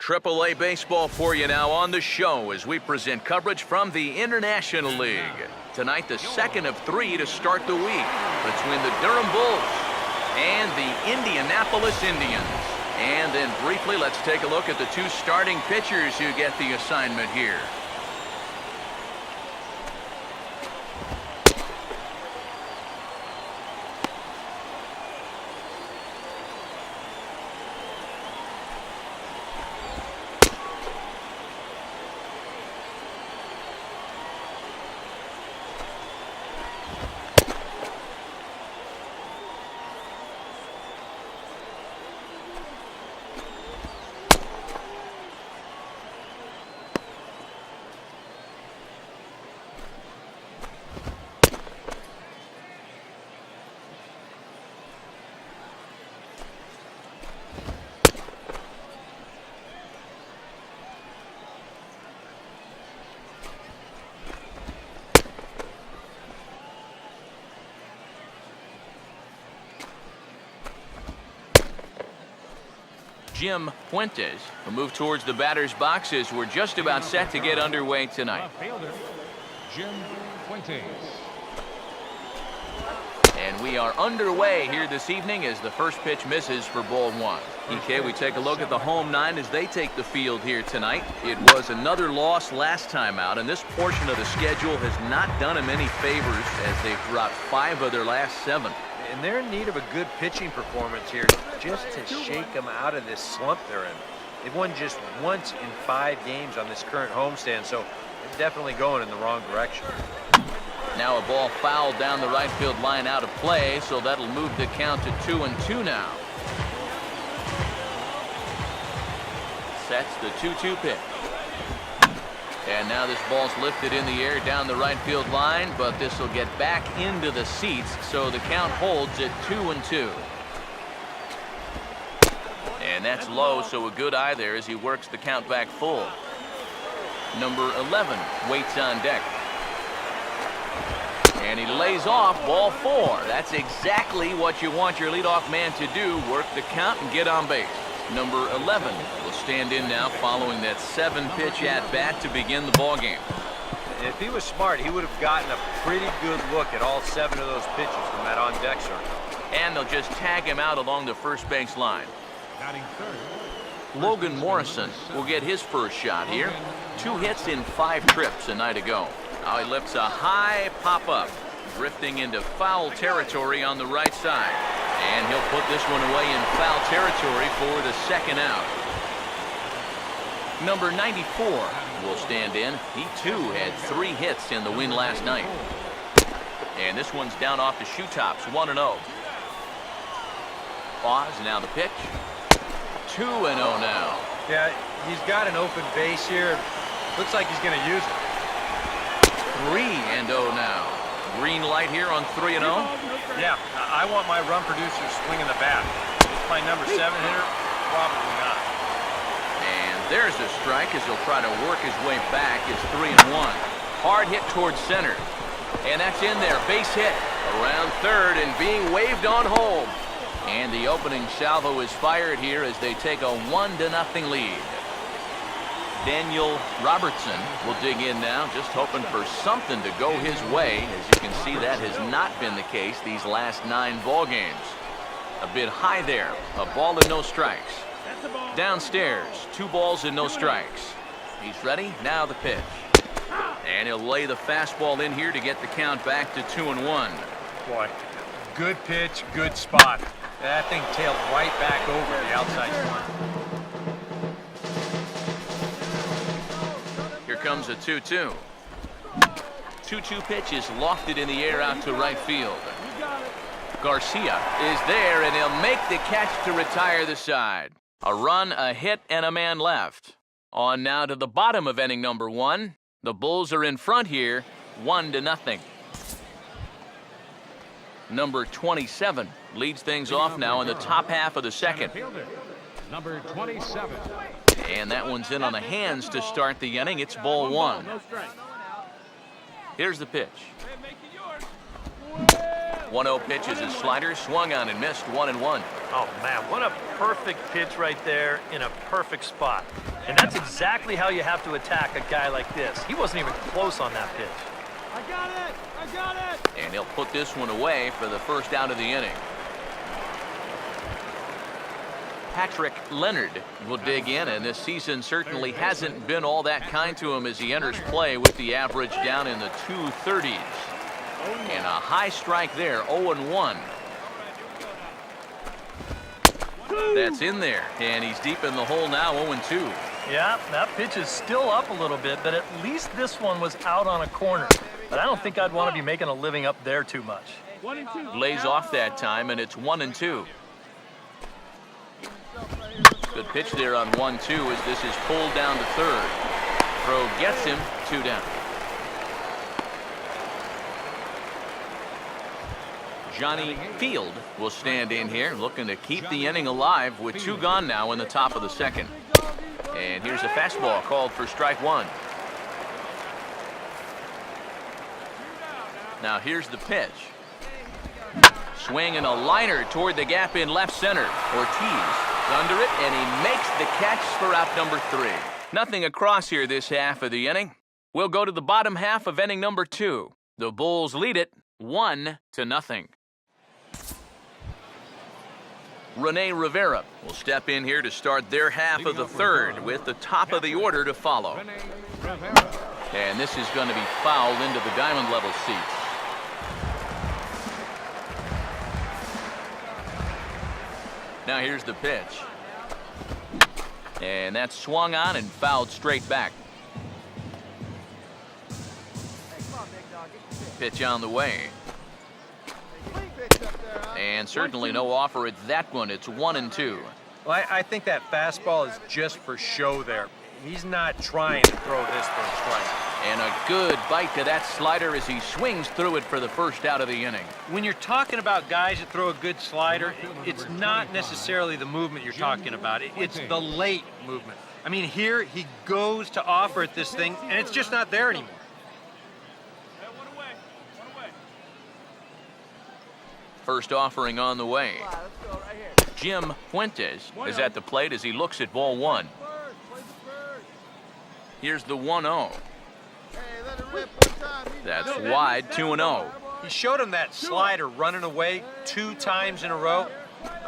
AAA baseball for you now on the show as we present coverage from the International League. Tonight, the second of three to start the week between the Durham Bulls and the Indianapolis Indians. And then briefly, let's take a look at the two starting pitchers who get the assignment here. Jim Fuentes will move towards the batter's boxes. We're just about set to get underway tonight. Jim Fuentes. And we are underway here this evening as the first pitch misses for ball one. Okay, we take a look at the home nine as they take the field here tonight. It was another loss last time out, and this portion of the schedule has not done them any favors as they've dropped 5 of their last 7. And they're in need of a good pitching performance here just to shake them out of this slump they're in. They've won just once in 5 games on this current homestand, so they're definitely going in the wrong direction. Now a ball fouled down the right field line out of play, so that'll move the count to 2-2 now. Sets the 2-2 pitch. And now this ball's lifted in the air down the right field line, but this will get back into the seats, so the count holds at 2-2. And that's low, so a good eye there as he works the count back full. Number 11 waits on deck. And he lays off ball 4. That's exactly what you want your leadoff man to do, work the count and get on base. Number 11 will stand in now following that 7-pitch at-bat to begin the ballgame. If he was smart, he would have gotten a pretty good look at all 7 of those pitches from that on-deck circle. And they'll just tag him out along the first base line. Batting third. Logan Morrison will get his first shot here. 2 hits in 5 trips a night ago. Now he lifts a high pop-up, drifting into foul territory on the right side. And he'll put this one away in foul territory for the second out. Number 94 will stand in. He too had 3 hits in the win last night. And this one's down off the shoe tops, 1-0. Pause, now the pitch. 2-0 now. Yeah, he's got an open base here. Looks like he's going to use it. 3-0 now. Green light here on 3-0. Yeah, I want my run producer swinging the bat. It's my number 7 hitter, probably not. And there's a strike as he'll try to work his way back. It's 3-1. Hard hit towards center. And that's in there. Base hit around third and being waved on home. And the opening salvo is fired here as they take a 1-0 lead. Daniel Robertson will dig in now, just hoping for something to go his way. As you can see, that has not been the case these last 9 ball games. A bit high there, a ball and no strikes. Downstairs, 2 balls and no strikes. He's ready, now the pitch. And he'll lay the fastball in here to get the count back to 2-1. Boy, good pitch, good spot. That thing tailed right back over the outside corner. Here comes a 2-2. 2-2 pitch is lofted in the air out to right field. Garcia is there, and he'll make the catch to retire the side. A run, a hit, and a man left. On now to the bottom of inning number 1. The Bulls are in front here, 1-0. Number 27 leads things off now in the top half of the second. Number 27. And that one's in on the hands to start the inning. It's ball 1. Here's the pitch. 1-0 pitch is a slider, swung on and missed, 1-1. Oh, man, what a perfect pitch right there in a perfect spot. And that's exactly how you have to attack a guy like this. He wasn't even close on that pitch. I got it! I got it! And he'll put this one away for the first out of the inning. Patrick Leonard will dig in, and this season certainly hasn't been all that kind to him as he enters play with the average down in the 230s. And a high strike there, 0-1. That's in there, and he's deep in the hole now, 0-2. Yeah, that pitch is still up a little bit, but at least this one was out on a corner. But I don't think I'd want to be making a living up there too much. Lays off that time, and it's 1-2. Good pitch there on 1-2 as this is pulled down to third. Throw gets him, 2 down. Johnny Field will stand in here looking to keep the inning alive with 2 gone now in the top of the second. And here's a fastball called for strike 1. Now here's the pitch. Swing and a liner toward the gap in left center. Ortiz under it, and he makes the catch for out number 3. Nothing across here this half of the inning. We'll go to the bottom half of inning number 2. The Bulls lead it 1-0. Rene Rivera will step in here to start their half of the third with the top of the order to follow. And this is going to be fouled into the diamond level seats. Now here's the pitch. And that's swung on and fouled straight back. Pitch on the way. And certainly no offer at that one. It's 1-2. Well, I think that fastball is just for show there. He's not trying to throw this for a strike. And a good bite to that slider as he swings through it for the first out of the inning. When you're talking about guys that throw a good slider, it's not necessarily the movement you're talking about. It's the late movement. I mean, here he goes to offer at this thing, and it's just not there anymore. First offering on the way. Jim Fuentes is at the plate as he looks at ball 1. Here's the 1-0. That's wide, 2-0. He showed him that slider running away 2 times in a row.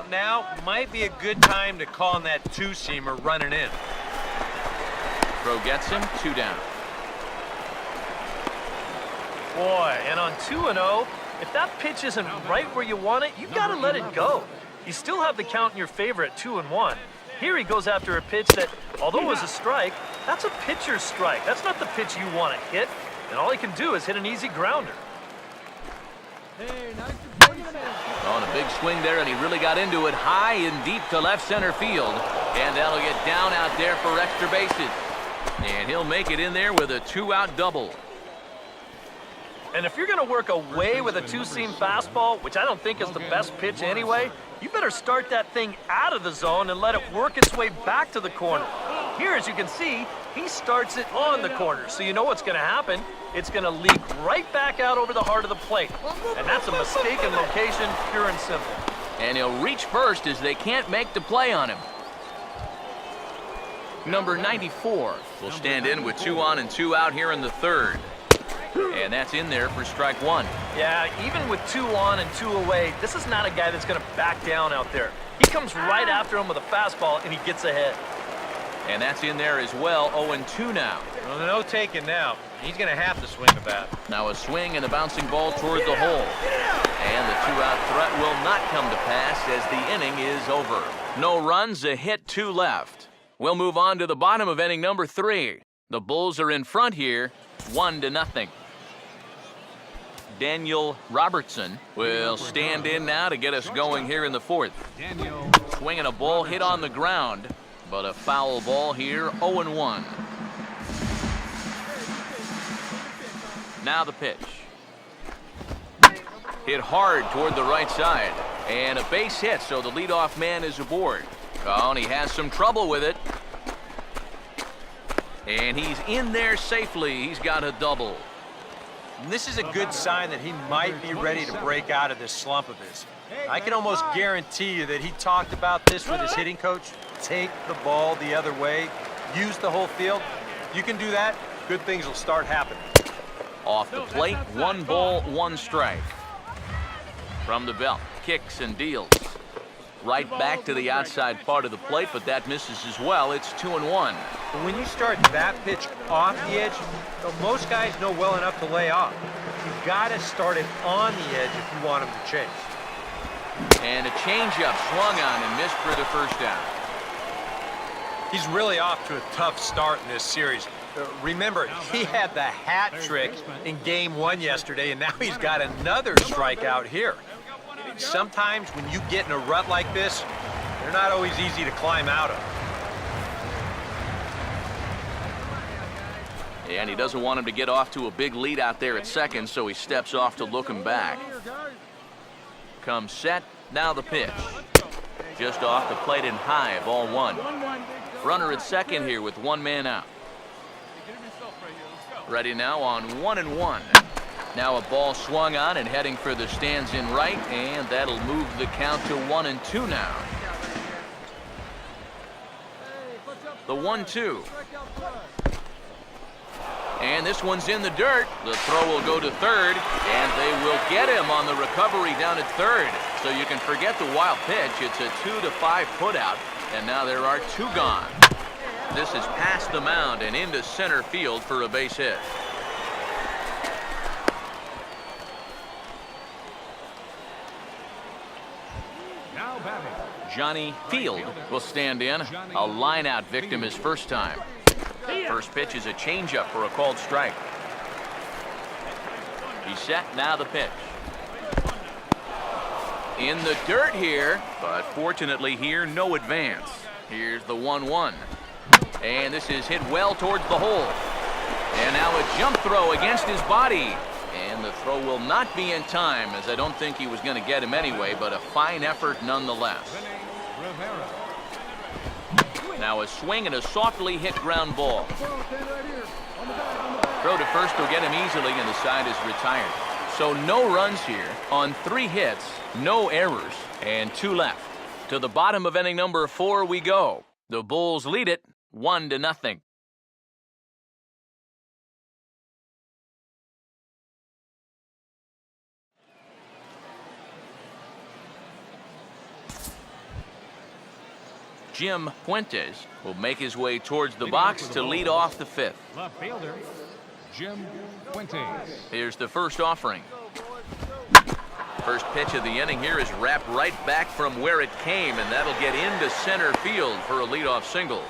Now might be a good time to call him that 2-seamer running in. Throw gets him, 2 down. Boy, and on 2-0, if that pitch isn't right where you want it, you got to let it go. You still have the count in your favor at 2-1. Here he goes after a pitch that, although it was a strike, that's a pitcher's strike. That's not the pitch you want to hit. And all he can do is hit an easy grounder. On a big swing there, and he really got into it high and deep to left center field. And that'll get down out there for extra bases. And he'll make it in there with a 2-out double. And if you're going to work away with a 2-seam fastball, which I don't think is the best pitch anyway, you better start that thing out of the zone and let it work its way back to the corner. Here, as you can see, he starts it on the corner, so you know what's going to happen. It's going to leak right back out over the heart of the plate. And that's a mistaken location, pure and simple. And he'll reach first as they can't make the play on him. Number 94 will stand in with 2 on and 2 out here in the third. And that's in there for strike 1. Yeah, even with 2 on and 2 away, this is not a guy that's going to back down out there. He comes right after him with a fastball, and he gets ahead. And that's in there as well, 0-2 now. Well, no taking now. He's going to have to swing the bat. Now a swing and a bouncing ball toward the hole. And the 2-out threat will not come to pass as the inning is over. No runs, a hit, 2 left. We'll move on to the bottom of inning number 3. The Bulls are in front here, 1-0. Daniel Robertson will stand in now to get us going here in the 4th. Swinging a ball hit on the ground, but a foul ball here, 0-1. Now the pitch. Hit hard toward the right side, and a base hit, so the leadoff man is aboard. Oh, and he has some trouble with it. And he's in there safely. He's got a double. And this is a good sign that he might be ready to break out of this slump of his. I can almost guarantee you that he talked about this with his hitting coach. Take the ball the other way. use the whole field. You can do that, good things will start happening. Off the plate, 1 ball, 1 strike. From the belt, kicks and deals. Right back to the outside part of the plate, but that misses as well. It's 2-1. When you start that pitch off the edge, most guys know well enough to lay off. You've got to start it on the edge if you want him to chase. And a changeup swung on and missed for the first out. He's really off to a tough start in this series. Remember, he had the hat trick in Game 1 yesterday, and now he's got another strikeout here. Sometimes when you get in a rut like this, they're not always easy to climb out of. And he doesn't want him to get off to a big lead out there at second, so he steps off to look him back. Comes set, now the pitch. Just off the plate and high, ball 1. Runner at second here with 1 man out. Ready now on 1-1. Now a ball swung on and heading for the stands in right, and that'll move the count to 1-2 now. The 1-2. And this one's in the dirt. The throw will go to third, and they will get him on the recovery down at third. So you can forget the wild pitch. It's a 2-5 putout, and now there are 2 gone. This is past the mound and into center field for a base hit. Now batting. Johnny Field will stand in. A line-out victim his first time. First pitch is a changeup for a called strike. He's set, now the pitch. In the dirt here, but fortunately here, no advance. Here's the 1-1. And this is hit well towards the hole. And now a jump throw against his body. And the throw will not be in time, as I don't think he was going to get him anyway, but a fine effort nonetheless. Now a swing and a softly hit ground ball. Throw to first will get him easily, and the side is retired. So no runs here on 3 hits, no errors, and 2 left. To the bottom of inning number 4 we go. The Bulls lead it 1-0. Jim Fuentes will make his way towards the box to lead off the 5th. Left fielder, Jim Fuentes. Here's the first offering. First pitch of the inning here is wrapped right back from where it came, and that'll get into center field for a leadoff single.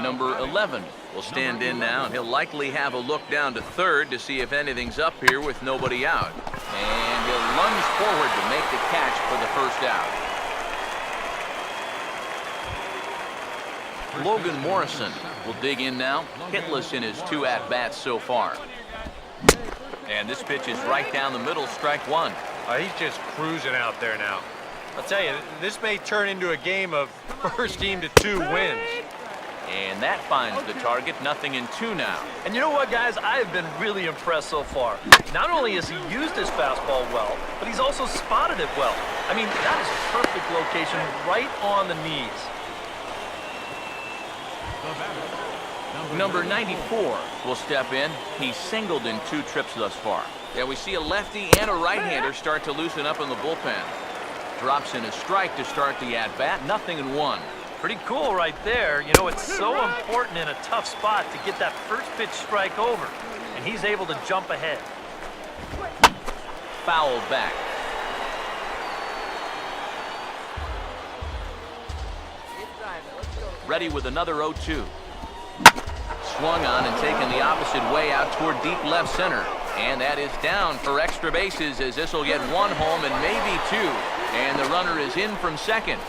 Number 11 will stand in now, and he'll likely have a look down to third to see if anything's up here with nobody out. And he'll lunge forward to make the catch for the first out. Logan Morrison will dig in now, hitless in his 2 at-bats so far. And this pitch is right down the middle, strike 1. He's just cruising out there now. I'll tell you, this may turn into a game of first team to 2 wins. And that finds the target, 0-2 now. And you know what, guys? I have been really impressed so far. Not only has he used his fastball well, but he's also spotted it well. I mean, that is a perfect location right on the knees. Number 94 will step in. He's singled in 2 trips thus far. Yeah, we see a lefty and a right-hander start to loosen up in the bullpen. Drops in a strike to start the at-bat, 0-1. Pretty cool right there. You know, it's so important in a tough spot to get that first pitch strike over. And he's able to jump ahead. Foul back. Ready with another 0-2. Swung on and taken the opposite way out toward deep left center. And that is down for extra bases, as this will get 1 home and maybe 2. And the runner is in from second.